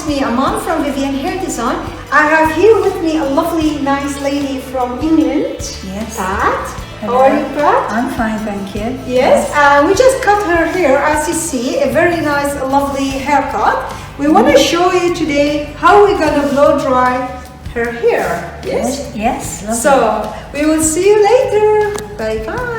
with me, Aman from Vivian Hair Design. I have here with me a lovely, nice lady from England. Yes. Pat. Hello. How are you, Pat? I'm fine, thank you. Yes. We just cut her hair, as you see, a very nice, lovely haircut. We want to show you today how we're gonna blow dry her hair. Yes. Yes. Lovely. So we will see you later. Bye bye.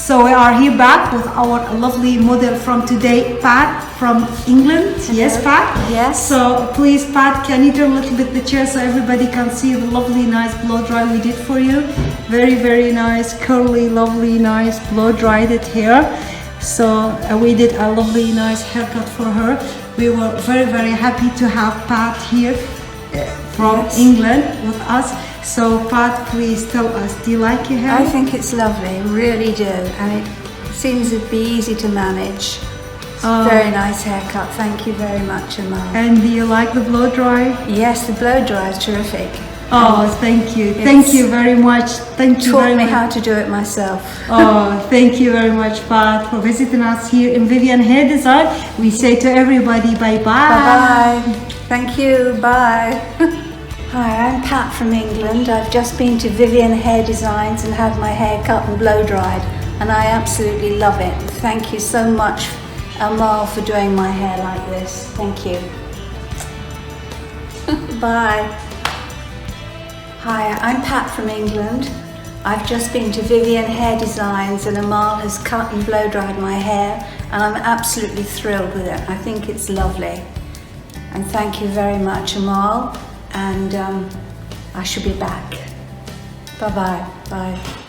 So we are here back with our lovely model from today, Pat from England. Hello. Yes, Pat? Yes. So please, Pat, can you turn a little bit the chair so everybody can see the lovely, nice blow dry we did for you? Very, very nice, curly, lovely, nice blow dried it hair. So we did a lovely, nice haircut for her. We were very, very happy to have Pat here from England with us. So Pat, please tell us, do you like your hair? I think it's lovely, really do, and it seems to be easy to manage. It's a very nice haircut, thank you very much, Amal. And do you like the blow dry? Yes, the blow dry is terrific. Oh, thank you. Thank you very much. Thank you very Taught me much. how to do it myself. Oh, thank you very much, Pat, for visiting us here in Vivian Hair Design. We say to everybody, bye-bye. Bye-bye. Thank you, bye. Hi, I'm Pat from England. I've just been to Vivian Hair Designs and had my hair cut and blow dried, and I absolutely love it. Thank you so much, Amal, for doing my hair like this. Thank you. Bye. Hi, I'm Pat from England. I've just been to Vivian Hair Designs and Amal has cut and blow dried my hair, and I'm absolutely thrilled with it. I think it's lovely. And thank you very much, Amal. And I shall be back. Bye-bye. Bye.